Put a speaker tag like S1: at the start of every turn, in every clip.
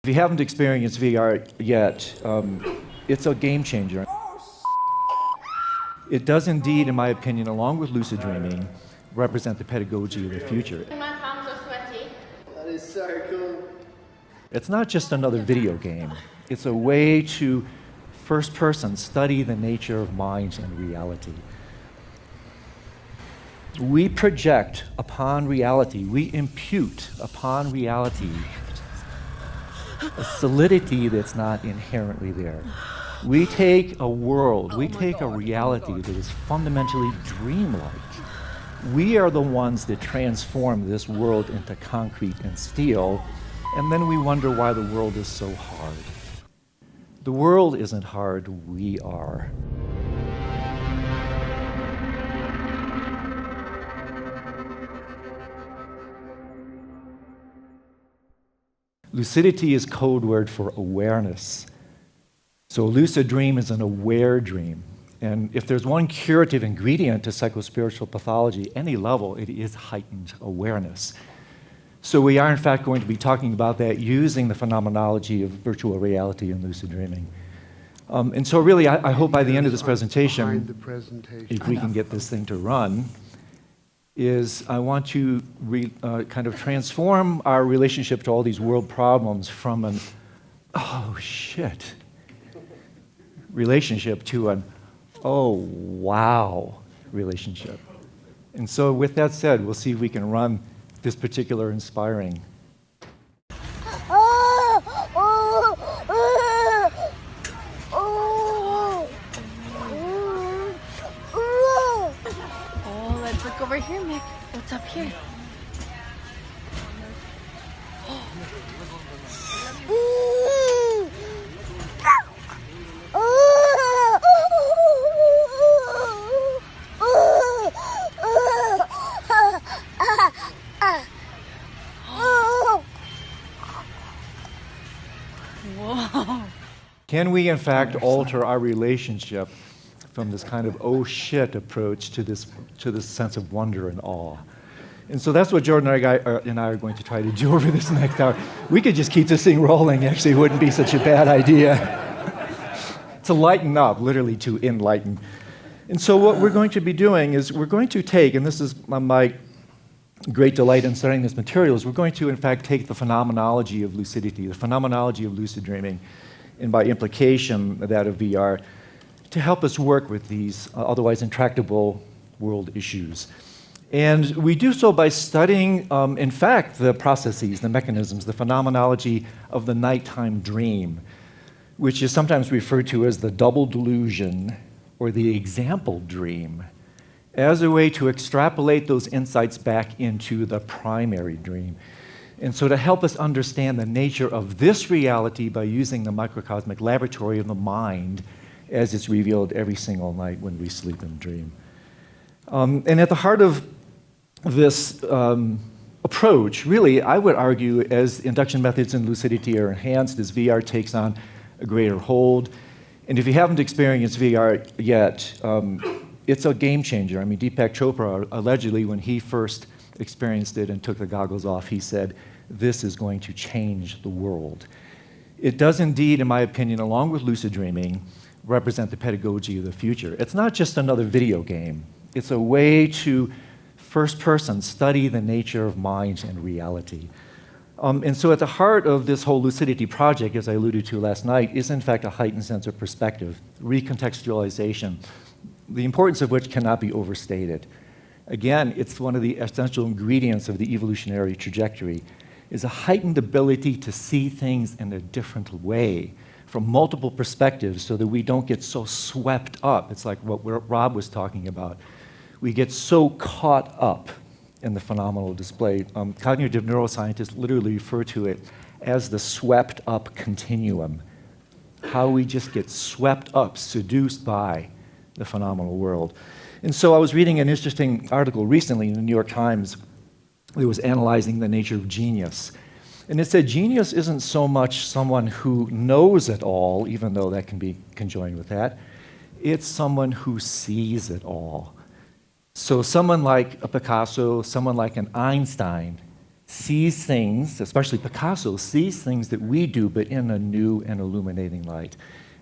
S1: If you haven't experienced VR yet, it's a game changer. It does indeed, in my opinion, along with lucid dreaming, represent the pedagogy of the future.
S2: My palms are sweaty.
S3: That is so cool.
S1: It's not just another video game. It's a way to first person study the nature of mind and reality. We project upon reality, we impute upon reality a solidity that's not inherently there. We take a world, we take a reality that is fundamentally dreamlike. We are the ones that transform this world into concrete and steel, and then we wonder why the world is so hard. The world isn't hard, we are. Lucidity is code word for awareness. So a lucid dream is an aware dream. And if there's one curative ingredient to psychospiritual pathology, any level, it is heightened awareness. So we are in fact going to be talking about that using the phenomenology of virtual reality and lucid dreaming. And so really, I hope by the end of this presentation, if we can get this thing to run, is I want to kind of transform our relationship to all these world problems from an, oh shit, relationship to an, oh wow relationship. And so with that said, we'll see if we can run this particular inspiring.
S2: Let's look over here, Mick. What's up here? Whoa.
S1: Can we in fact alter our relationship from this kind of oh shit approach to this sense of wonder and awe? And so that's what Jordan and I are going to try to do over this next hour. We could just keep this thing rolling, actually, it wouldn't be such a bad idea. To lighten up, literally to enlighten. And so what we're going to be doing is we're going to take, and this is my great delight in studying this material, is we're going to in fact take the phenomenology of lucidity, the phenomenology of lucid dreaming, and by implication that of VR, to help us work with these otherwise intractable world issues. And we do so by studying, in fact, the processes, the mechanisms, the phenomenology of the nighttime dream, which is sometimes referred to as the double delusion or the example dream, as a way to extrapolate those insights back into the primary dream. And so to help us understand the nature of this reality by using the microcosmic laboratory of the mind as it's revealed every single night when we sleep and dream. And at the heart of this approach, really, I would argue, as induction methods in lucidity are enhanced, as VR takes on a greater hold. And if you haven't experienced VR yet, it's a game changer. I mean, Deepak Chopra, allegedly, when he first experienced it and took the goggles off, he said, this is going to change the world. It does indeed, in my opinion, along with lucid dreaming, represent the pedagogy of the future. It's not just another video game. It's a way to first person study the nature of mind and reality. And so at the heart of this whole lucidity project, as I alluded to last night, is in fact a heightened sense of perspective, recontextualization, the importance of which cannot be overstated. Again, it's one of the essential ingredients of the evolutionary trajectory, is a heightened ability to see things in a different way, from multiple perspectives, so that we don't get so swept up. It's like what Rob was talking about. We get so caught up in the phenomenal display. Cognitive neuroscientists literally refer to it as the swept up continuum. How we just get swept up, seduced by the phenomenal world. And so I was reading an interesting article recently in the New York Times that was analyzing the nature of genius. And it said genius isn't so much someone who knows it all, even though that can be conjoined with that. It's someone who sees it all. So someone like a Picasso, someone like an Einstein, sees things, especially Picasso, sees things that we do, but in a new and illuminating light.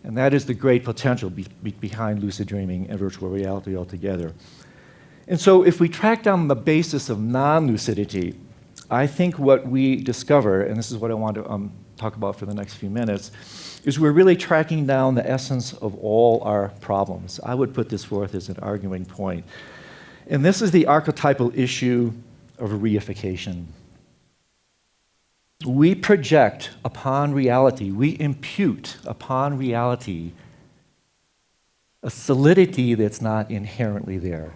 S1: And that is the great potential behind lucid dreaming and virtual reality altogether. And so if we track down the basis of non-lucidity, I think what we discover, and this is what I want to talk about for the next few minutes, is we're really tracking down the essence of all our problems. I would put this forth as an arguing point. And this is the archetypal issue of reification. We project upon reality, we impute upon reality a solidity that's not inherently there.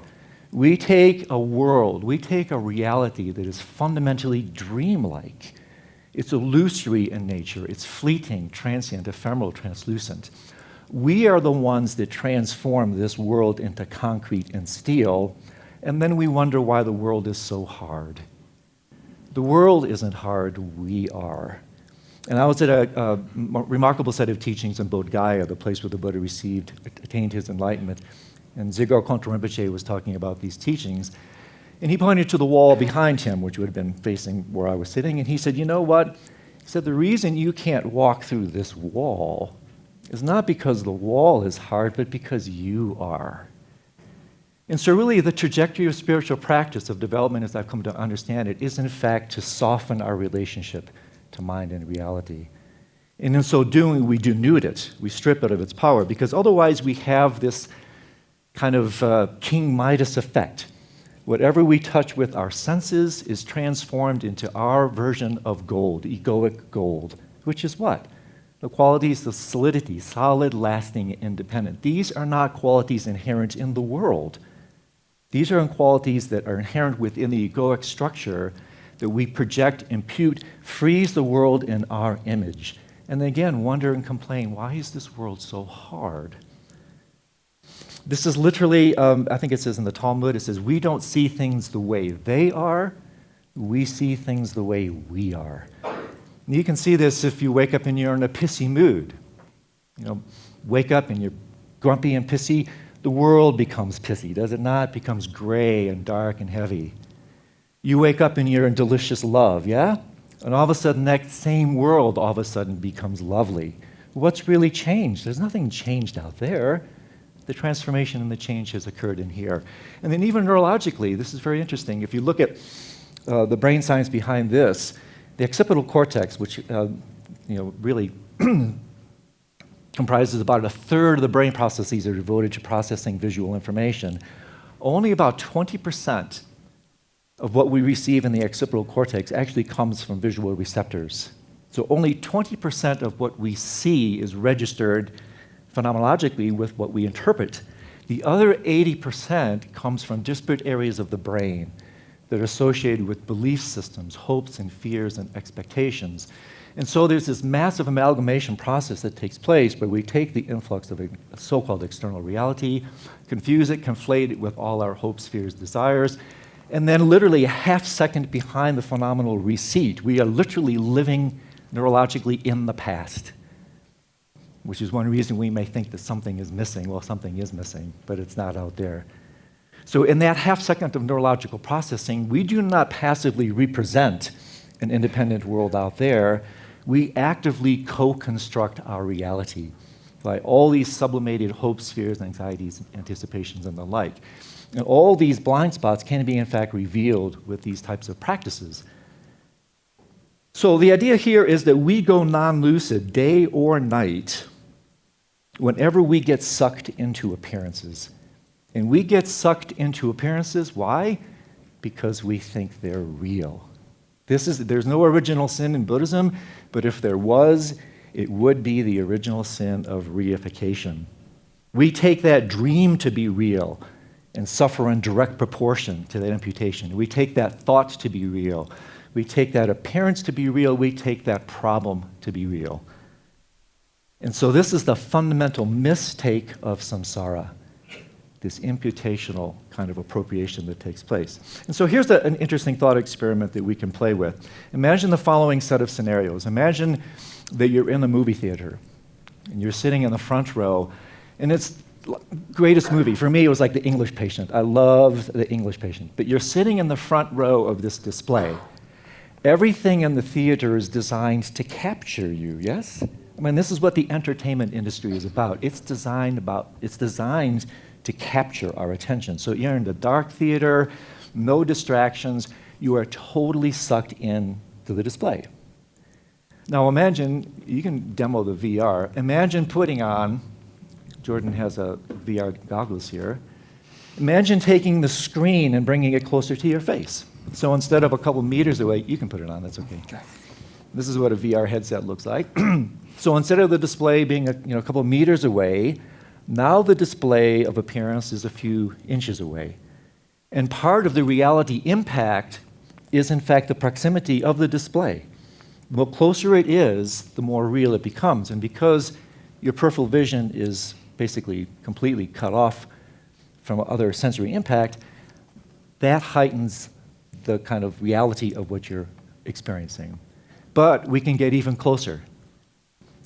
S1: We take a world, we take a reality that is fundamentally dreamlike. It's illusory in nature, it's fleeting, transient, ephemeral, translucent. We are the ones that transform this world into concrete and steel, and then we wonder why the world is so hard. The world isn't hard, we are. And I was at a remarkable set of teachings in Bodh Gaya, the place where the Buddha attained his enlightenment. And Zigor Kongtrul Rinpoche was talking about these teachings. And he pointed to the wall behind him, which would have been facing where I was sitting, and he said, you know what? He said, the reason you can't walk through this wall is not because the wall is hard, but because you are. And so really the trajectory of spiritual practice, of development as I've come to understand it, is in fact to soften our relationship to mind and reality. And in so doing, we denude it, we strip it of its power, because otherwise we have this kind of King Midas effect. Whatever we touch with our senses is transformed into our version of gold, egoic gold, which is what? The qualities of solidity, solid, lasting, independent. These are not qualities inherent in the world. These are qualities that are inherent within the egoic structure that we project, impute, freeze the world in our image. And then again, wonder and complain, why is this world so hard? This is literally, I think it says in the Talmud, it says, we don't see things the way they are, we see things the way we are. And you can see this if you wake up and you're in a pissy mood. You know, wake up and you're grumpy and pissy, the world becomes pissy, does it not? It becomes gray and dark and heavy. You wake up and you're in delicious love, yeah? And all of a sudden, that same world all of a sudden becomes lovely. What's really changed? There's nothing changed out there. The transformation and the change has occurred in here. And then even neurologically, this is very interesting. If you look at the brain science behind this, the occipital cortex, which really comprises about a third of the brain processes are devoted to processing visual information, only about 20% of what we receive in the occipital cortex actually comes from visual receptors. So only 20% of what we see is registered phenomenologically with what we interpret. The other 80% comes from disparate areas of the brain that are associated with belief systems, hopes and fears and expectations. And so there's this massive amalgamation process that takes place where we take the influx of a so-called external reality, confuse it, conflate it with all our hopes, fears, desires, and then literally a half second behind the phenomenal receipt, we are literally living neurologically in the past, which is one reason we may think that something is missing. Well, something is missing, but it's not out there. So in that half second of neurological processing, we do not passively represent an independent world out there. We actively co-construct our reality by all these sublimated hopes, fears, anxieties, anticipations, and the like. And all these blind spots can be, in fact, revealed with these types of practices. So the idea here is that we go non-lucid day or night whenever we get sucked into appearances. And we get sucked into appearances, why? Because we think they're real. There's no original sin in Buddhism, but if there was, it would be the original sin of reification. We take that dream to be real and suffer in direct proportion to that imputation. We take that thought to be real. We take that appearance to be real. We take that problem to be real. And so this is the fundamental mistake of samsara, this imputational kind of appropriation that takes place. And so here's an interesting thought experiment that we can play with. Imagine the following set of scenarios. Imagine that you're in the movie theater, and you're sitting in the front row, and it's the greatest movie. For me, it was like The English Patient. I loved The English Patient. But you're sitting in the front row of this display, Everything in the theater is designed to capture you, yes? I mean, this is what the entertainment industry is about. It's designed to capture our attention. So you're in the dark theater, no distractions, you are totally sucked in to the display. Now imagine, you can demo the VR, imagine putting on, Jordan has a VR goggles here, imagine taking the screen and bringing it closer to your face. So instead of a couple meters away, you can put it on, that's okay. This is what a VR headset looks like. So instead of the display being a couple meters away, now the display of appearance is a few inches away. And part of the reality impact is in fact the proximity of the display. The closer it is, the more real it becomes. And because your peripheral vision is basically completely cut off from other sensory impact, that heightens the kind of reality of what you're experiencing. But we can get even closer.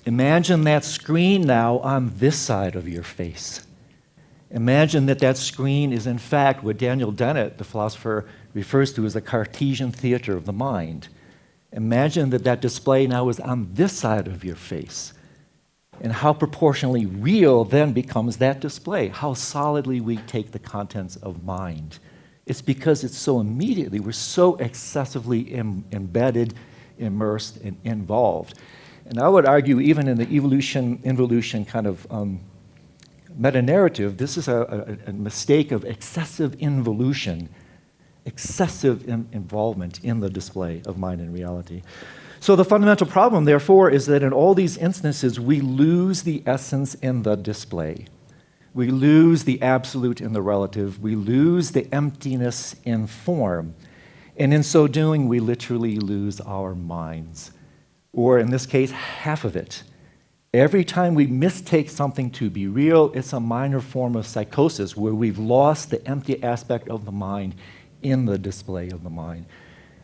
S1: Imagine that screen now on this side of your face. Imagine that screen is in fact what Daniel Dennett, the philosopher, refers to as a Cartesian theater of the mind. Imagine that display now is on this side of your face. And how proportionally real then becomes that display, how solidly we take the contents of mind. It's because it's so immediately, we're so excessively embedded, immersed, and involved. And I would argue even in the evolution kind of meta-narrative, this is a mistake of excessive involution, excessive involvement in the display of mind and reality. So the fundamental problem, therefore, is that in all these instances, we lose the essence in the display. We lose the absolute in the relative. We lose the emptiness in form. And in so doing, we literally lose our minds. Or in this case, half of it. Every time we mistake something to be real, it's a minor form of psychosis where we've lost the empty aspect of the mind in the display of the mind.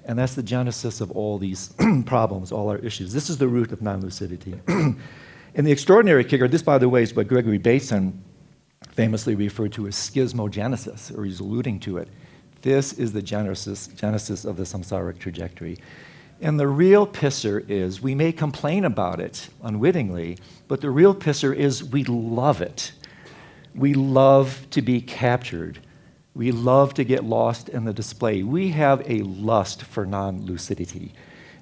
S1: And that's the genesis of all these problems, all our issues. This is the root of non-lucidity. And the extraordinary kicker, this, by the way, is what Gregory Bateson famously referred to as schismogenesis, or he's alluding to it. This is the genesis of the samsaric trajectory. And the real pisser is, we may complain about it unwittingly, but the real pisser is we love it. We love to be captured. We love to get lost in the display. We have a lust for non-lucidity.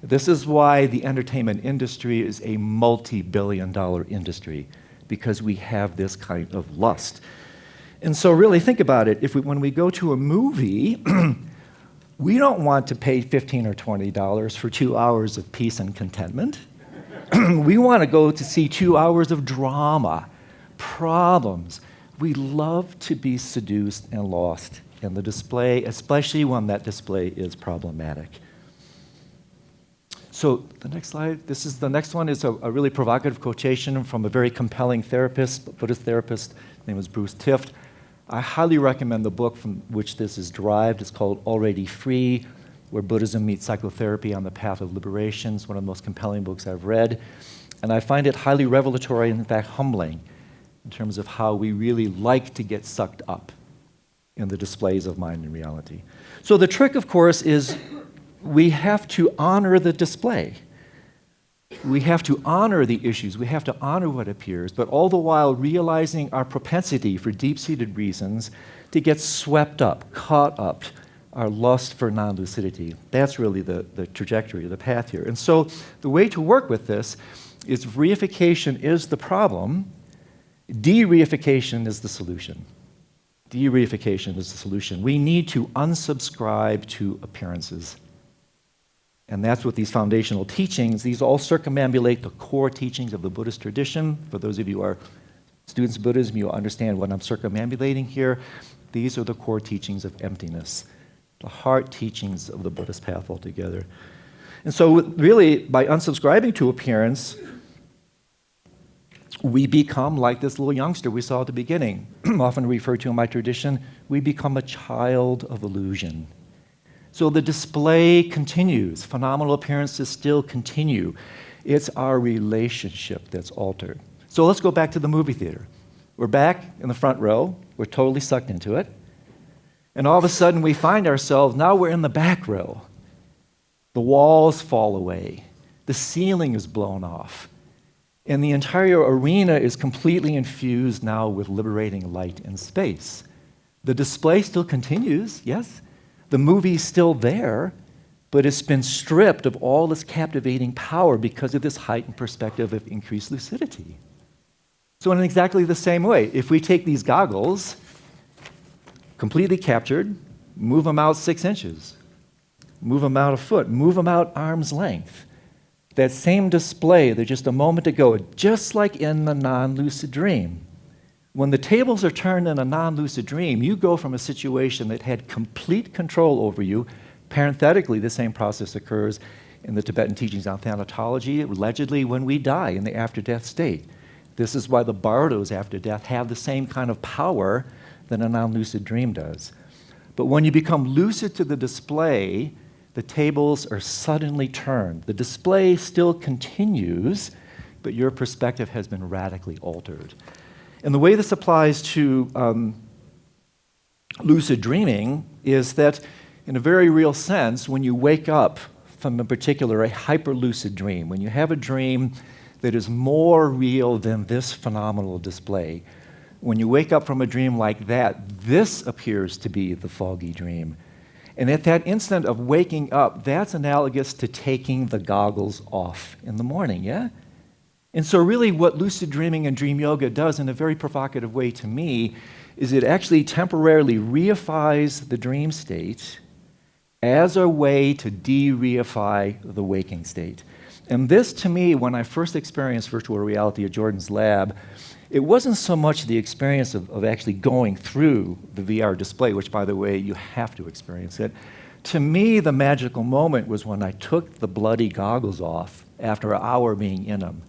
S1: This is why the entertainment industry is a multi-billion-dollar industry, because we have this kind of lust. And so really think about it. When we go to a movie, we don't want to pay $15 or $20 for 2 hours of peace and contentment. We want to go to see 2 hours of drama, problems. We love to be seduced and lost in the display, especially when that display is problematic. So the next slide, the next one is a really provocative quotation from a very compelling therapist, Buddhist therapist, his name was Bruce Tift. I highly recommend the book from which this is derived. It's called Already Free, Where Buddhism Meets Psychotherapy on the Path of Liberation. It's one of the most compelling books I've read. And I find it highly revelatory and in fact humbling in terms of how we really like to get sucked up in the displays of mind and reality. So the trick, of course, is we have to honor the display. We have to honor the issues. We have to honor what appears, but all the while realizing our propensity for deep-seated reasons to get swept up, caught up, our lust for non-lucidity. That's really the trajectory, the path here. And so the way to work with this is reification is the problem, de-reification is the solution. De-reification is the solution. We need to unsubscribe to appearances. And that's what these foundational teachings, these all circumambulate the core teachings of the Buddhist tradition. For those of you who are students of Buddhism, you'll understand what I'm circumambulating here. These are the core teachings of emptiness, the heart teachings of the Buddhist path altogether. And so really, by unsubscribing to appearance, we become like this little youngster we saw at the beginning, often referred to in my tradition, we become a child of illusion. So the display continues. Phenomenal appearances still continue. It's our relationship that's altered. So let's go back to the movie theater. We're back in the front row. We're totally sucked into it. And all of a sudden we find ourselves, now we're in the back row. The walls fall away. The ceiling is blown off. And the entire arena is completely infused now with liberating light and space. The display still continues, yes. The movie's still there, but it's been stripped of all its captivating power because of this heightened perspective of increased lucidity. So in exactly the same way, if we take these goggles, completely captured, move them out 6 inches, move them out a foot, move them out arm's length, that same display that just a moment ago, just like in the non-lucid dream. When the tables are turned in a non-lucid dream, you go from a situation that had complete control over you. Parenthetically, the same process occurs in the Tibetan teachings on thanatology, allegedly when we die in the after-death state. This is why the bardos after death have the same kind of power that a non-lucid dream does. But when you become lucid to the display, the tables are suddenly turned. The display still continues, but your perspective has been radically altered. And the way this applies to lucid dreaming is that, in a very real sense, when you wake up from a particular, a hyperlucid dream, when you have a dream that is more real than this phenomenal display, when you wake up from a dream like that, this appears to be the foggy dream. And at that instant of waking up, that's analogous to taking the goggles off in the morning, yeah? And so really what lucid dreaming and dream yoga does in a very provocative way to me is it actually temporarily reifies the dream state as a way to de-reify the waking state. And this, to me, when I first experienced virtual reality at Jordan's lab, it wasn't so much the experience of actually going through the VR display, which, by the way, you have to experience it. To me, the magical moment was when I took the bloody goggles off after an hour being in them.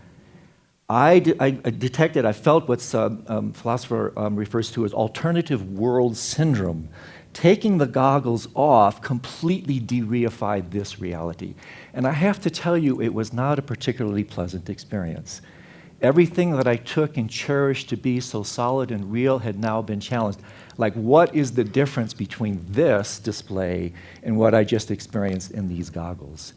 S1: I detected, I felt what philosopher refers to as alternative world syndrome. Taking the goggles off completely de-reified this reality. And I have to tell you, it was not a particularly pleasant experience. Everything that I took and cherished to be so solid and real had now been challenged. Like, what is the difference between this display and what I just experienced in these goggles?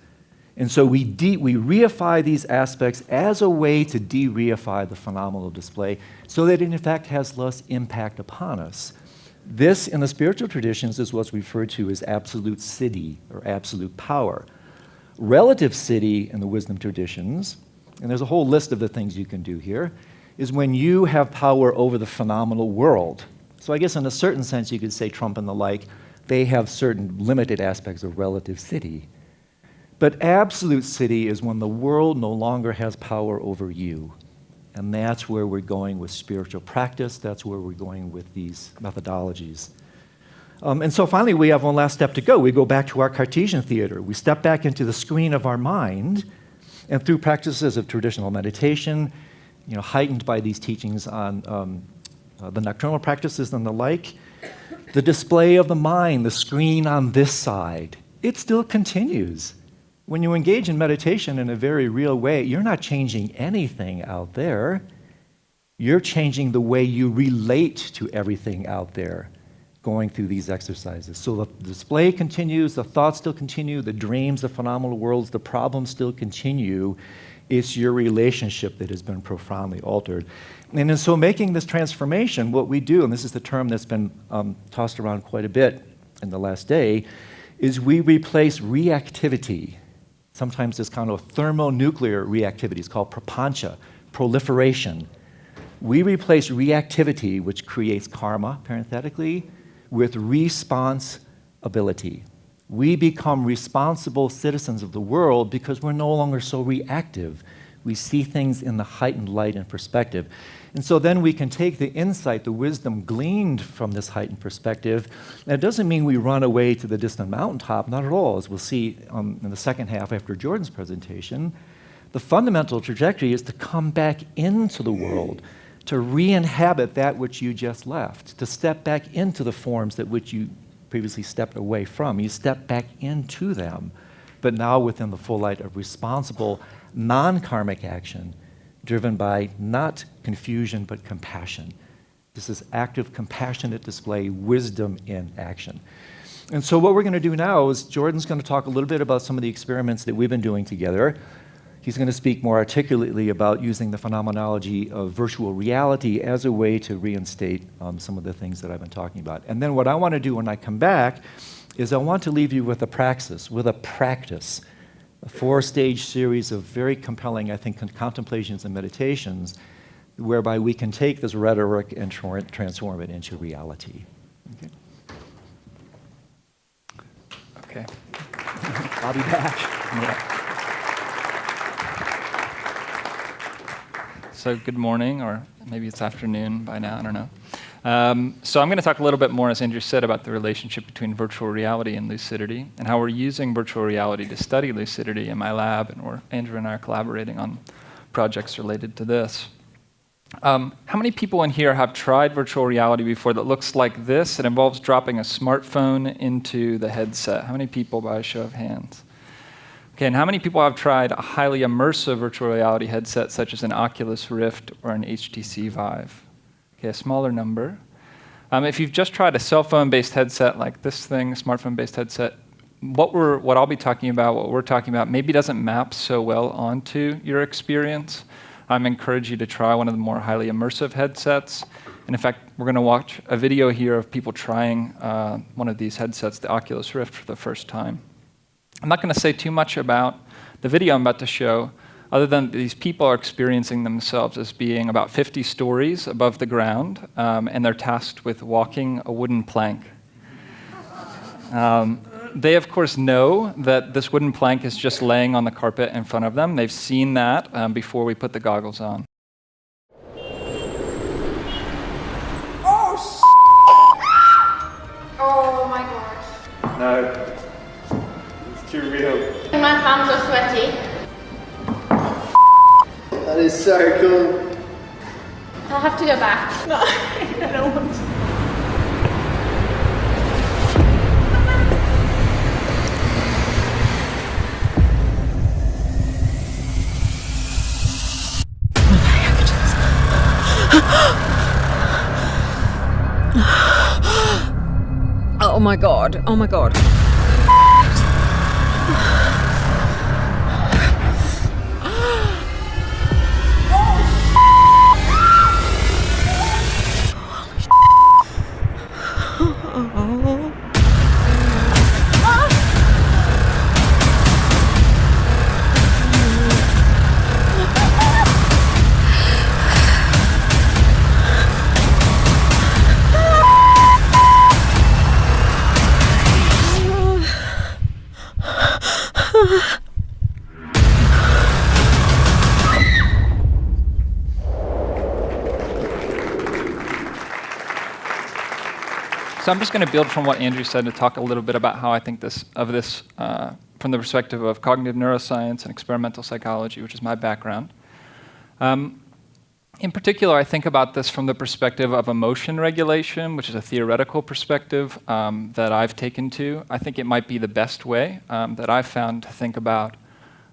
S1: And so we reify these aspects as a way to de-reify the phenomenal display so that it in fact has less impact upon us. This, in the spiritual traditions, is what's referred to as absolute siddhi, or absolute power. Relative siddhi in the wisdom traditions, and there's a whole list of the things you can do here, is when you have power over the phenomenal world. So I guess in a certain sense you could say Trump and the like, they have certain limited aspects of relative siddhi. But absolute siddhi is when the world no longer has power over you. And that's where we're going with spiritual practice. That's where we're going with these methodologies. And so finally, we have one last step to go. We go back to our Cartesian theater. We step back into the screen of our mind, and through practices of traditional meditation, heightened by these teachings on the nocturnal practices and the like, the display of the mind, the screen on this side, it still continues. When you engage in meditation in a very real way, you're not changing anything out there. You're changing the way you relate to everything out there going through these exercises. So the display continues, the thoughts still continue, the dreams, the phenomenal worlds, the problems still continue. It's your relationship that has been profoundly altered. And in so making this transformation, what we do, and this is the term that's been tossed around quite a bit in the last day, is we replace reactivity. Sometimes this kind of thermonuclear reactivity is called prapancha, proliferation. We replace reactivity, which creates karma, parenthetically, with responsibility. We become responsible citizens of the world because we're no longer so reactive. We see things in the heightened light and perspective. And so then we can take the insight, the wisdom gleaned from this heightened perspective. And it doesn't mean we run away to the distant mountaintop, not at all, as we'll see in the second half after Jordan's presentation. The fundamental trajectory is to come back into the world, to re-inhabit that which you just left, to step back into the forms that which you previously stepped away from. You step back into them, but now within the full light of responsible, non-karmic action, driven by not confusion, but compassion. This is active, compassionate display, wisdom in action. And so what we're going to do now is Jordan's going to talk a little bit about some of the experiments that we've been doing together. He's going to speak more articulately about using the phenomenology of virtual reality as a way to reinstate some of the things that I've been talking about. And then what I want to do when I come back is I want to leave you with a practice, a 4-stage series of very compelling, I think, contemplations and meditations whereby we can take this rhetoric and transform it into reality.
S4: Okay.
S1: I'll be back.
S4: Yeah. So good morning, or maybe it's afternoon by now, I don't know. So I'm going to talk a little bit more, as Andrew said, about the relationship between virtual reality and lucidity, and how we're using virtual reality to study lucidity in my lab, and Andrew and I are collaborating on projects related to this. How many people in here have tried virtual reality before that looks like this? It involves dropping a smartphone into the headset. How many people, by a show of hands? Okay, and how many people have tried a highly immersive virtual reality headset, such as an Oculus Rift or an HTC Vive? Okay, a smaller number. If you've just tried a cell phone-based headset like this thing, a smartphone-based headset, what I'll be talking about, what we're talking about, maybe doesn't map so well onto your experience. I encourage you to try one of the more highly immersive headsets. And in fact, we're going to watch a video here of people trying one of these headsets, the Oculus Rift, for the first time. I'm not going to say too much about the video I'm about to show, other than these people are experiencing themselves as being about 50 stories above the ground, and they're tasked with walking a wooden plank. They, of course, know that this wooden plank is just laying on the carpet in front of them. They've seen that before we put the goggles on.
S2: Oh my gosh.
S1: No, it's too real.
S2: My palms are sweaty.
S3: That is so cool.
S2: I'll have to go back. No, I don't want to.
S5: Oh my god, oh my god.
S4: So I'm just going to build from what Andrew said to talk a little bit about how I think of this from the perspective of cognitive neuroscience and experimental psychology, which is my background. In particular, I think about this from the perspective of emotion regulation, which is a theoretical perspective that I've taken to. I think it might be the best way that I've found to think about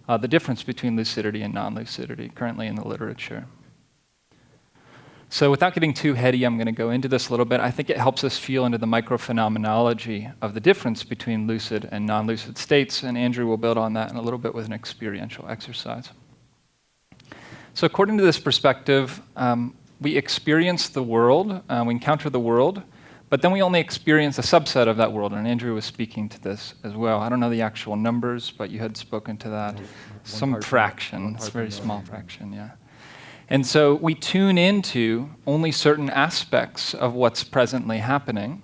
S4: the difference between lucidity and non-lucidity currently in the literature. So without getting too heady, I'm going to go into this a little bit. I think it helps us feel into the microphenomenology of the difference between lucid and non-lucid states, and Andrew will build on that in a little bit with an experiential exercise. So according to this perspective, we experience the world, we encounter the world, but then we only experience a subset of that world, and Andrew was speaking to this as well. I don't know the actual numbers, but you had spoken to that. Some fraction, it's a very small fraction, yeah. And so we tune into only certain aspects of what's presently happening,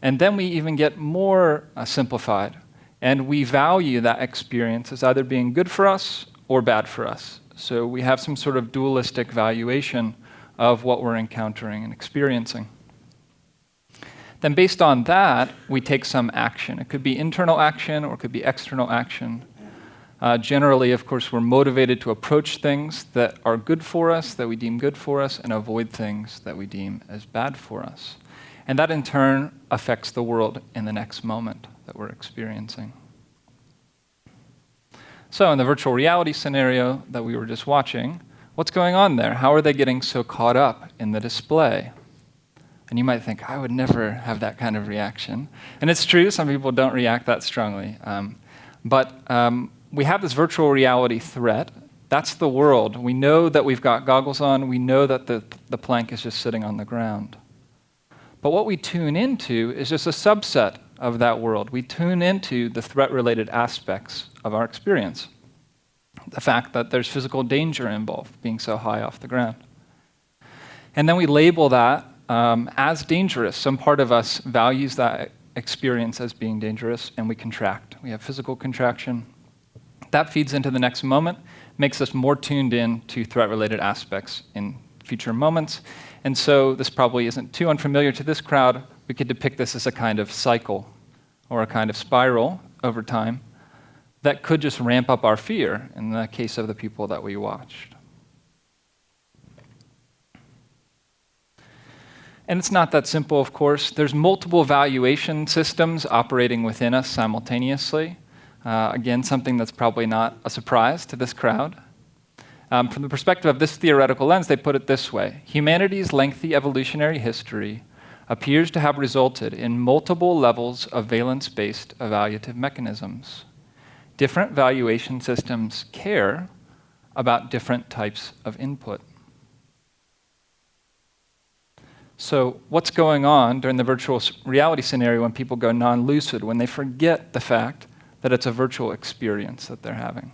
S4: and then we even get more simplified, and we value that experience as either being good for us or bad for us. So we have some sort of dualistic valuation of what we're encountering and experiencing. Then based on that, we take some action. It could be internal action or it could be external action. Generally, of course, we're motivated to approach things that are good for us, that we deem good for us, and avoid things that we deem as bad for us. And that, in turn, affects the world in the next moment that we're experiencing. So in the virtual reality scenario that we were just watching, what's going on there? How are they getting so caught up in the display? And you might think, I would never have that kind of reaction. And it's true, some people don't react that strongly. But we have this virtual reality threat. That's the world. We know that we've got goggles on. We know that the plank is just sitting on the ground. But what we tune into is just a subset of that world. We tune into the threat-related aspects of our experience. The fact that there's physical danger involved, being so high off the ground. And then we label that as dangerous. Some part of us values that experience as being dangerous, and we contract. We have physical contraction. That feeds into the next moment, makes us more tuned in to threat-related aspects in future moments. And so this probably isn't too unfamiliar to this crowd. We could depict this as a kind of cycle or a kind of spiral over time that could just ramp up our fear in the case of the people that we watched. And it's not that simple, of course. There's multiple valuation systems operating within us simultaneously. Again, something that's probably not a surprise to this crowd. From the perspective of this theoretical lens, they put it this way. Humanity's lengthy evolutionary history appears to have resulted in multiple levels of valence-based evaluative mechanisms. Different valuation systems care about different types of input. So what's going on during the virtual reality scenario when people go non-lucid, when they forget the fact that it's a virtual experience that they're having?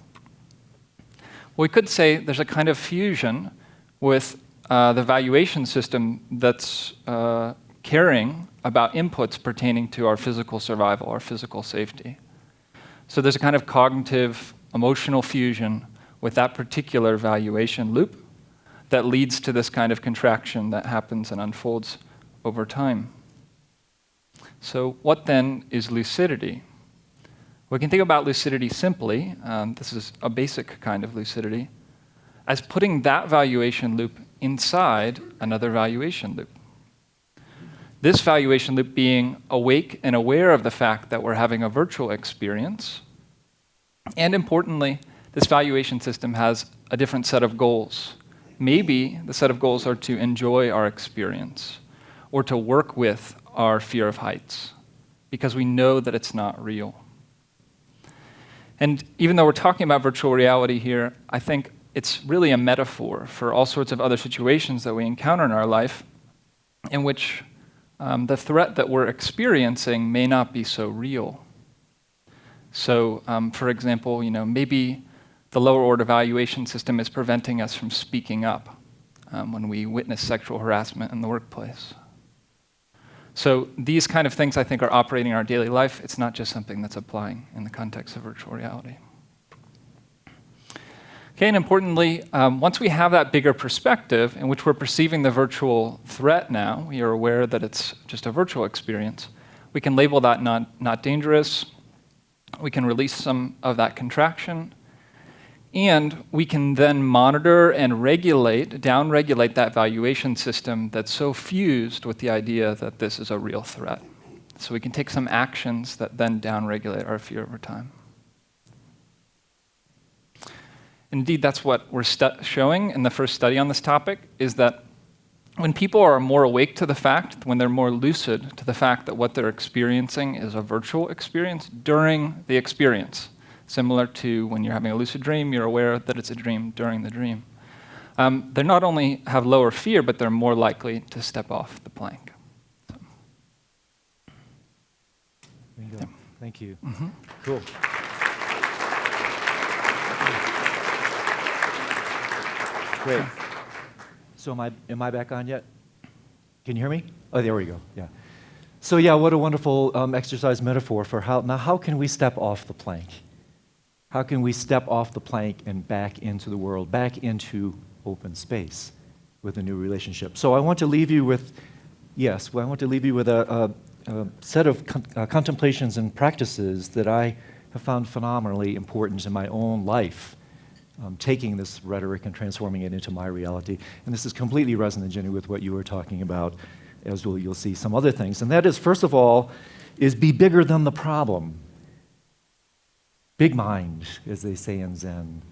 S4: Well, we could say there's a kind of fusion with the valuation system that's caring about inputs pertaining to our physical survival, our physical safety. So there's a kind of cognitive, emotional fusion with that particular valuation loop that leads to this kind of contraction that happens and unfolds over time. So what then is lucidity? We can think about lucidity simply, this is a basic kind of lucidity, as putting that valuation loop inside another valuation loop. This valuation loop being awake and aware of the fact that we're having a virtual experience. And importantly, this valuation system has a different set of goals. Maybe the set of goals are to enjoy our experience or to work with our fear of heights because we know that it's not real. And even though we're talking about virtual reality here, I think it's really a metaphor for all sorts of other situations that we encounter in our life in which the threat that we're experiencing may not be so real. So, for example, maybe the lower order valuation system is preventing us from speaking up when we witness sexual harassment in the workplace. So these kind of things, I think, are operating in our daily life. It's not just something that's applying in the context of virtual reality. Okay, and importantly, once we have that bigger perspective in which we're perceiving the virtual threat now, we are aware that it's just a virtual experience, we can label that not dangerous. We can release some of that contraction. And we can then monitor and regulate, downregulate that valuation system that's so fused with the idea that this is a real threat. So we can take some actions that then downregulate our fear over time. Indeed, that's what we're showing in the first study on this topic, is that when people are more awake to the fact, when they're more lucid to the fact that what they're experiencing is a virtual experience during the experience, similar to when you're having a lucid dream, you're aware that it's a dream during the dream. They not only have lower fear, but they're more likely to step off the plank. So.
S1: There you go.
S4: Yeah.
S1: Thank you.
S4: Mm-hmm.
S1: Cool. Great. So am I back on yet? Can you hear me? Oh, there we go. Yeah. So yeah, what a wonderful exercise metaphor for how can we step off the plank? How can we step off the plank and back into the world, back into open space with a new relationship? So I want to leave you with, a set of contemplations and practices that I have found phenomenally important in my own life, taking this rhetoric and transforming it into my reality. And this is completely resonant, Jenny, with what you were talking about, as you'll see some other things. And that is, first of all, is be bigger than the problem. Big mind, as they say in Zen.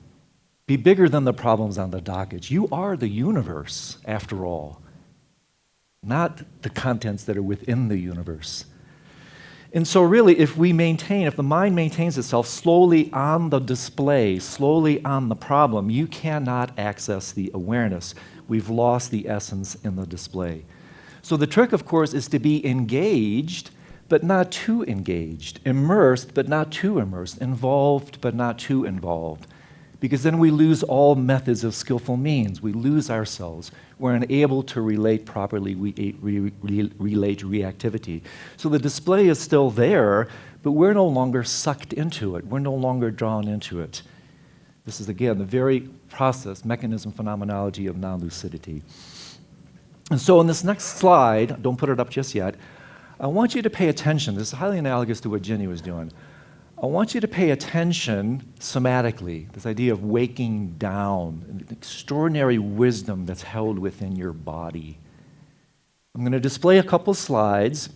S1: Be bigger than the problems on the docket. You are the universe, after all. not the contents that are within the universe. And so really, if the mind maintains itself slowly on the display, slowly on the problem, you cannot access the awareness. We've lost the essence in the display. So the trick, of course, is to be engaged, but not too engaged, immersed, but not too immersed, involved, but not too involved. Because then we lose all methods of skillful means. We lose ourselves. We're unable to relate properly. We relate reactivity. So the display is still there, but we're no longer sucked into it. We're no longer drawn into it. This is, again, the very process, mechanism, phenomenology of non-lucidity. And so in this next slide, don't put it up just yet, I want you to pay attention. This is highly analogous to what Jenny was doing. I want you to pay attention somatically, this idea of waking down, an extraordinary wisdom that's held within your body. I'm going to display a couple slides.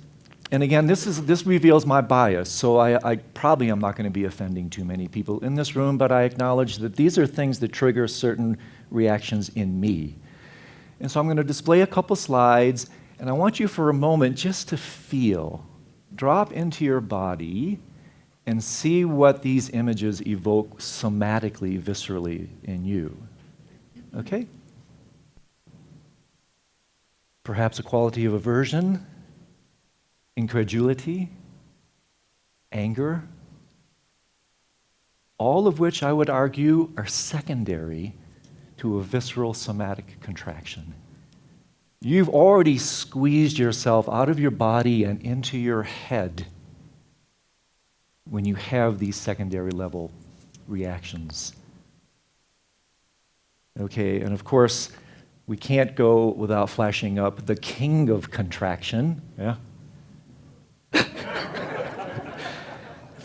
S1: And again, this reveals my bias, so I probably am not going to be offending too many people in this room, but I acknowledge that these are things that trigger certain reactions in me. And so I'm going to display a couple slides, and I want you for a moment just to feel, drop into your body, and see what these images evoke somatically, viscerally in you. Okay? Perhaps a quality of aversion, incredulity, anger, all of which I would argue are secondary to a visceral somatic contraction. You've already squeezed yourself out of your body and into your head when you have these secondary level reactions. Okay, and of course, we can't go without flashing up the king of contraction, yeah?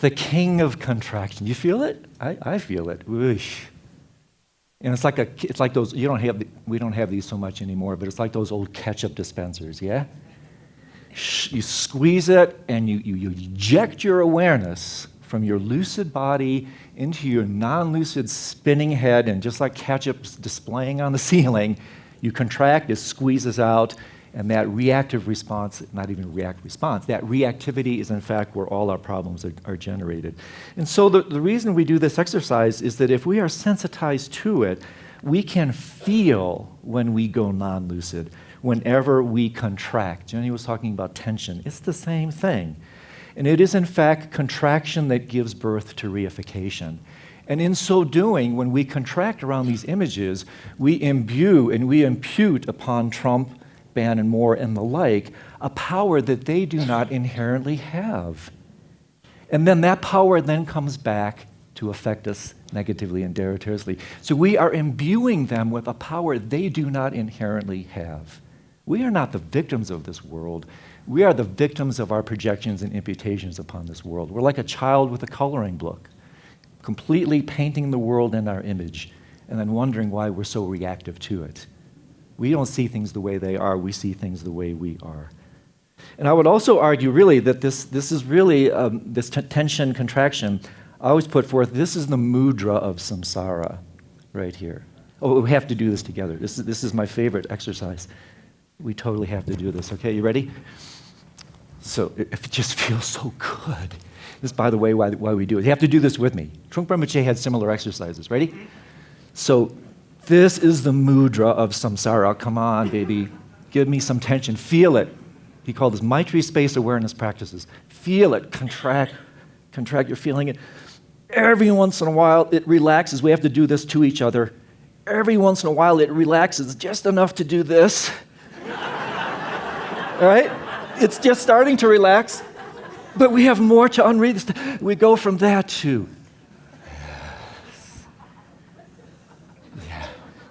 S1: The king of contraction. You feel it? I feel it. Whoosh. And it's like those, we don't have these so much anymore, but it's like those old ketchup dispensers, yeah? You squeeze it and you eject your awareness from your lucid body into your non-lucid spinning head, and just like ketchup's displaying on the ceiling, you contract, it squeezes out, and that reactive response, not even react response, that reactivity is in fact where all our problems are generated. And so the reason we do this exercise is that if we are sensitized to it, we can feel when we go non-lucid, whenever we contract. Jenny was talking about tension. It's the same thing. And it is in fact contraction that gives birth to reification. And in so doing, when we contract around these images, we imbue and we impute upon Trump, Bannon, Moore, and the like, a power that they do not inherently have. And then that power then comes back to affect us negatively and deleteriously. So we are imbuing them with a power they do not inherently have. We are not the victims of this world. We are the victims of our projections and imputations upon this world. We're like a child with a coloring book, completely painting the world in our image, and then wondering why we're so reactive to it. We don't see things the way they are, we see things the way we are. And I would also argue really that this is really, this tension, contraction, I always put forth, this is the mudra of samsara right here. Oh, we have to do this together. This is my favorite exercise. We totally have to do this, okay? You ready? So it just feels so good. This is, by the way, why we do it. You have to do this with me. Trungpa Rinpoche had similar exercises. Ready? So this is the mudra of samsara. Come on, baby. Give me some tension. Feel it. He called this Maitri space awareness practices. Feel it. Contract. You're feeling it. Every once in a while, it relaxes. We have to do this to each other. Every once in a while, it relaxes just enough to do this. All right? It's just starting to relax, but we have more to unread. We go from that to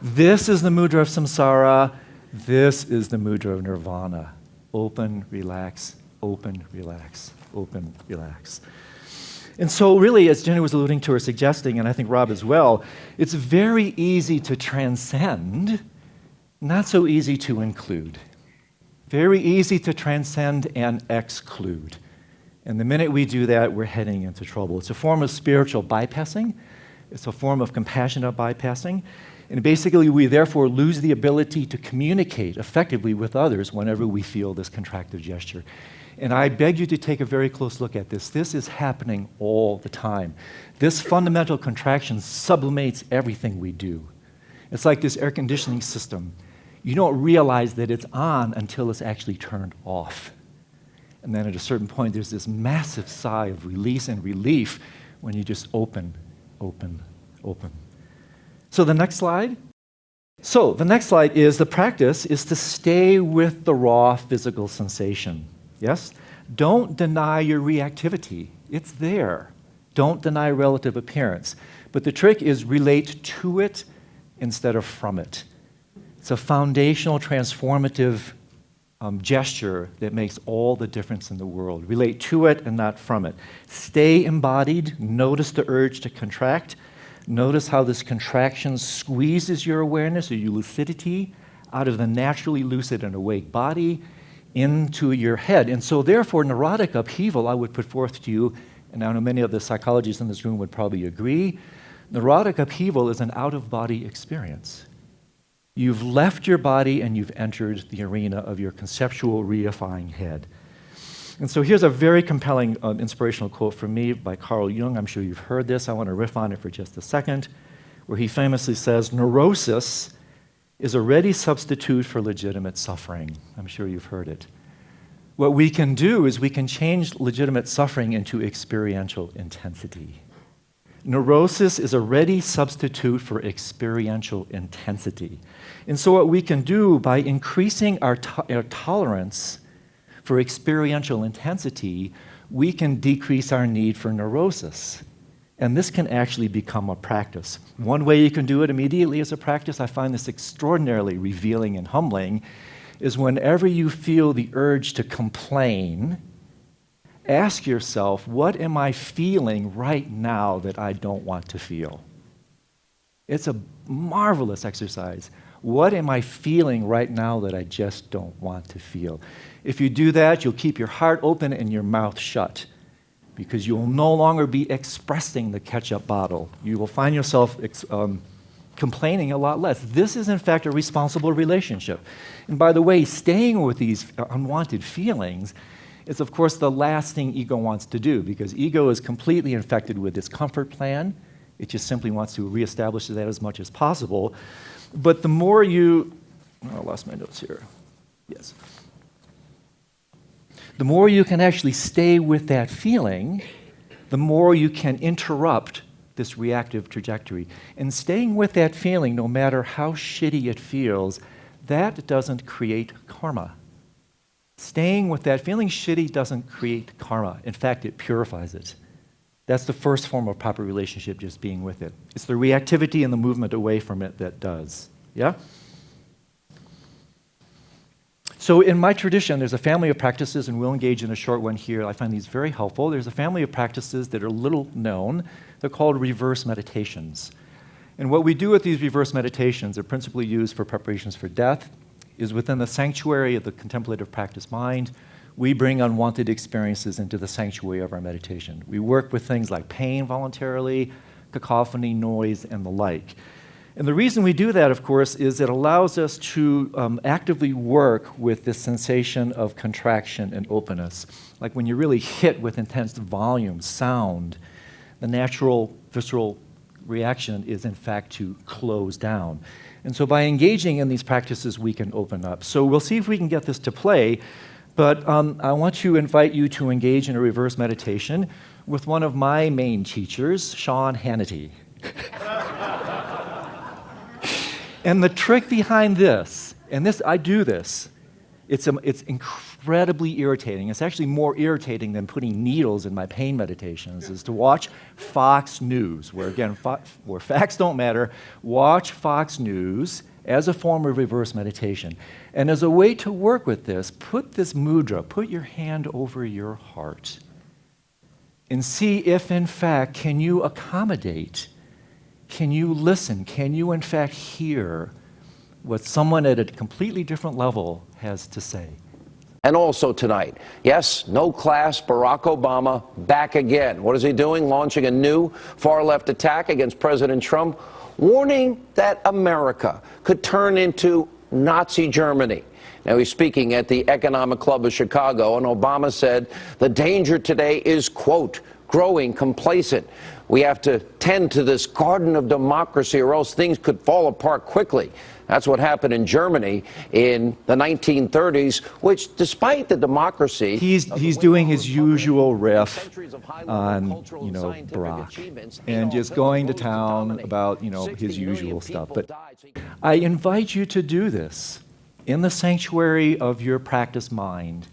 S1: this is the mudra of samsara. This is the mudra of nirvana. Open, relax, open, relax, open, relax. And so really, as Jenny was alluding to or suggesting, and I think Rob as well, it's very easy to transcend, not so easy to include. Very easy to transcend and exclude. And the minute we do that, we're heading into trouble. It's a form of spiritual bypassing. It's a form of compassionate bypassing. And basically, we therefore lose the ability to communicate effectively with others whenever we feel this contractive gesture. And I beg you to take a very close look at this. This is happening all the time. This fundamental contraction sublimates everything we do. It's like this air conditioning system. You don't realize that it's on until it's actually turned off. And then at a certain point, there's this massive sigh of release and relief when you just open, open, open. So the next slide. So the next slide is the practice is to stay with the raw physical sensation. Yes? Don't deny your reactivity. It's there. Don't deny relative appearance. But the trick is relate to it instead of from it. It's a foundational, transformative gesture that makes all the difference in the world. Relate to it and not from it. Stay embodied. Notice the urge to contract. Notice how this contraction squeezes your awareness or your lucidity out of the naturally lucid and awake body into your head. And so therefore, neurotic upheaval, I would put forth to you, and I know many of the psychologists in this room would probably agree, neurotic upheaval is an out-of-body experience. You've left your body and you've entered the arena of your conceptual reifying head. And so here's a very compelling inspirational quote from me by Carl Jung. I'm sure you've heard this. I want to riff on it for just a second, where he famously says, neurosis is a ready substitute for legitimate suffering. I'm sure you've heard it. What we can do is we can change legitimate suffering into experiential intensity. Neurosis is a ready substitute for experiential intensity. And so what we can do by increasing our tolerance for experiential intensity, we can decrease our need for neurosis. And this can actually become a practice. One way you can do it immediately as a practice, I find this extraordinarily revealing and humbling, is whenever you feel the urge to complain, ask yourself, what am I feeling right now that I don't want to feel? It's a marvelous exercise. What am I feeling right now that I just don't want to feel? If you do that, you'll keep your heart open and your mouth shut, because you will no longer be expressing the ketchup bottle. You will find yourself complaining a lot less. This is, in fact, a responsible relationship. And by the way, staying with these unwanted feelings is, of course, the last thing ego wants to do, because ego is completely infected with this comfort plan. It just simply wants to reestablish that as much as possible. But the more you... Oh, I lost my notes here. Yes. The more you can actually stay with that feeling, the more you can interrupt this reactive trajectory. And staying with that feeling, no matter how shitty it feels, that doesn't create karma. Staying with that feeling shitty doesn't create karma. In fact, it purifies it. That's the first form of proper relationship, just being with it. It's the reactivity and the movement away from it that does. Yeah? So in my tradition, there's a family of practices, and we'll engage in a short one here. I find these very helpful. There's a family of practices that are little known. They're called reverse meditations. And what we do with these reverse meditations, they're principally used for preparations for death, is within the sanctuary of the contemplative practice mind, we bring unwanted experiences into the sanctuary of our meditation. We work with things like pain voluntarily, cacophony, noise, and the like. And the reason we do that, of course, is it allows us to actively work with this sensation of contraction and openness. Like when you're really hit with intense volume, sound, the natural visceral reaction is, in fact, to close down. And so by engaging in these practices, we can open up. So we'll see if we can get this to play, but I want to invite you to engage in a reverse meditation with one of my main teachers, Sean Hannity. And the trick behind this, and this I do this, it's incredibly irritating. It's actually more irritating than putting needles in my pain meditations, is to watch Fox News, where again, where facts don't matter. Watch Fox News as a form of reverse meditation. And as a way to work with this, put this mudra, put your hand over your heart, and see if, in fact, can you accommodate, can you listen, can you, in fact, hear what someone at a completely different level has to say.
S6: And also tonight, yes, no class, Barack Obama back again. What is he doing? Launching a new far-left attack against President Trump. warning that America could turn into Nazi Germany. Now, he's speaking at the Economic Club of Chicago, and Obama said the danger today is, quote, growing complacent. We have to tend to this garden of democracy or else things could fall apart quickly. That's what happened in Germany in the 1930s, which, despite the democracy...
S1: He's doing his usual riff on, Barack, and just going to town about, his usual stuff. But I invite you to do this in the sanctuary of your practice mind.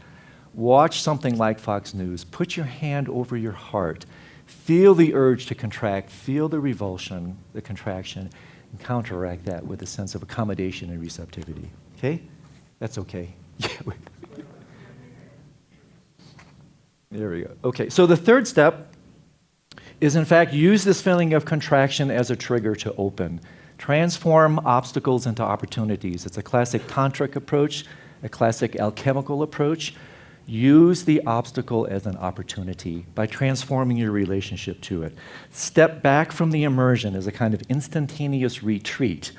S1: Watch something like Fox News. Put your hand over your heart. Feel the urge to contract. Feel the revulsion, the contraction, and counteract that with a sense of accommodation and receptivity. Okay? That's okay. There we go. Okay, so the third step is, in fact, use this feeling of contraction as a trigger to open. Transform obstacles into opportunities. It's a classic tantric approach, a classic alchemical approach. Use the obstacle as an opportunity by transforming your relationship to it. Step back from the immersion as a kind of instantaneous retreat.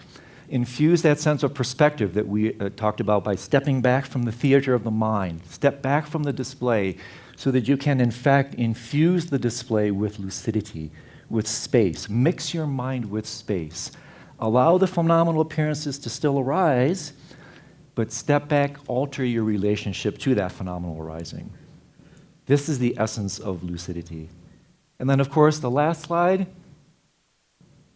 S1: Infuse that sense of perspective that we talked about by stepping back from the theater of the mind. Step back from the display so that you can, in fact, infuse the display with lucidity, with space. Mix your mind with space. Allow the phenomenal appearances to still arise, but step back, alter your relationship to that phenomenal arising. This is the essence of lucidity. And then, of course, the last slide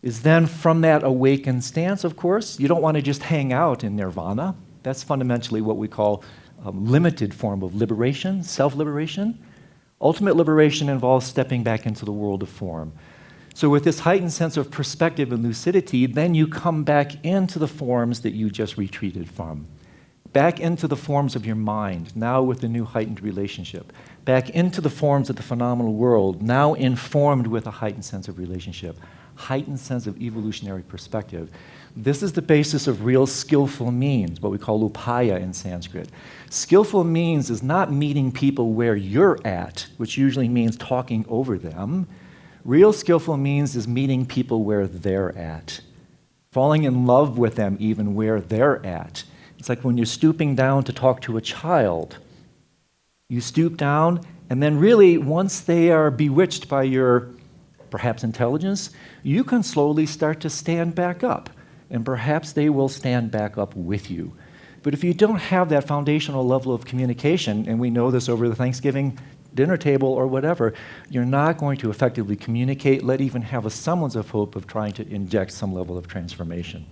S1: is then from that awakened stance, of course. You don't want to just hang out in nirvana. That's fundamentally what we call a limited form of liberation, self-liberation. Ultimate liberation involves stepping back into the world of form. So with this heightened sense of perspective and lucidity, then you come back into the forms that you just retreated from. Back into the forms of your mind, now with a new heightened relationship. Back into the forms of the phenomenal world, now informed with a heightened sense of relationship, heightened sense of evolutionary perspective. This is the basis of real skillful means, what we call upaya in Sanskrit. Skillful means is not meeting people where you're at, which usually means talking over them. Real skillful means is meeting people where they're at, falling in love with them even where they're at. It's like when you're stooping down to talk to a child. You stoop down, and then really, once they are bewitched by your, perhaps, intelligence, you can slowly start to stand back up, and perhaps they will stand back up with you. But if you don't have that foundational level of communication, and we know this over the Thanksgiving dinner table or whatever, you're not going to effectively communicate, let even have a semblance of hope of trying to inject some level of transformation.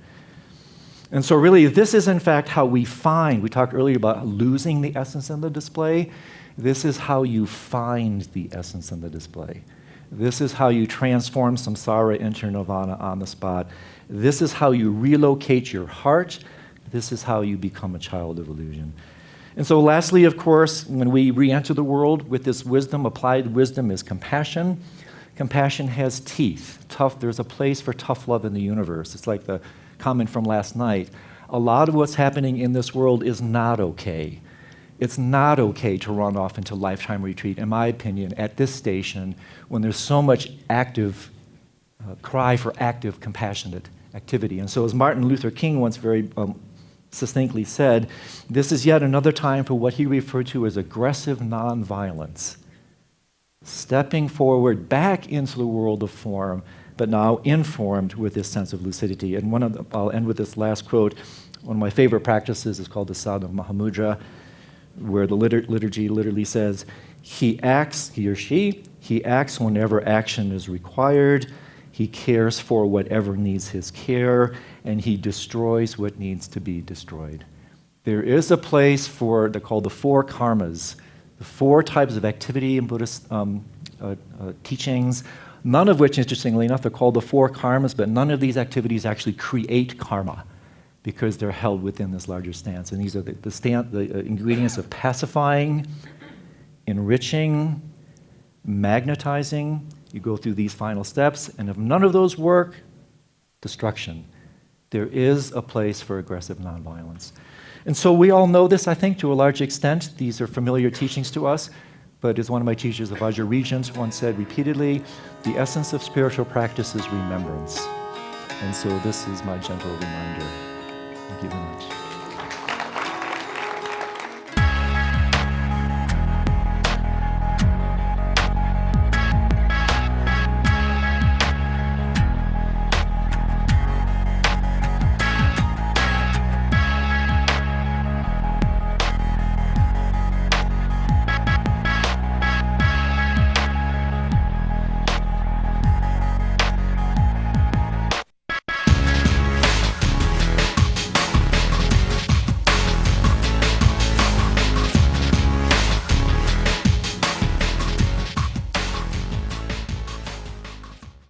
S1: And so really, this is in fact how we find, we talked earlier about losing the essence in the display. This is how you find the essence in the display. This is how you transform samsara into nirvana on the spot. This is how you relocate your heart. This is how you become a child of illusion. And so lastly, of course, when we re-enter the world with this wisdom, applied wisdom is compassion. Compassion has teeth. There's a place for tough love in the universe. It's like the comment from last night. A lot of what's happening in this world is not okay. It's not okay to run off into lifetime retreat, in my opinion, at this station when there's so much active cry for active, compassionate activity. And so as Martin Luther King once very succinctly said, this is yet another time for what he referred to as aggressive nonviolence. Stepping forward back into the world of form, but now informed with this sense of lucidity. And I'll end with this last quote. One of my favorite practices is called the Sadhana Mahamudra, where the liturgy literally says, he or she acts whenever action is required, he cares for whatever needs his care, and he destroys what needs to be destroyed. There is a place for, they're called the four karmas, the four types of activity in Buddhist teachings, none of which, interestingly enough, they're called the four karmas, but none of these activities actually create karma because they're held within this larger stance. And these are the ingredients of pacifying, enriching, magnetizing. You go through these final steps, and if none of those work, destruction. There is a place for aggressive nonviolence. And so we all know this, I think, to a large extent. These are familiar teachings to us. But as one of my teachers, the Vajra Regent, once said repeatedly, the essence of spiritual practice is remembrance. And so this is my gentle reminder. Thank you very much.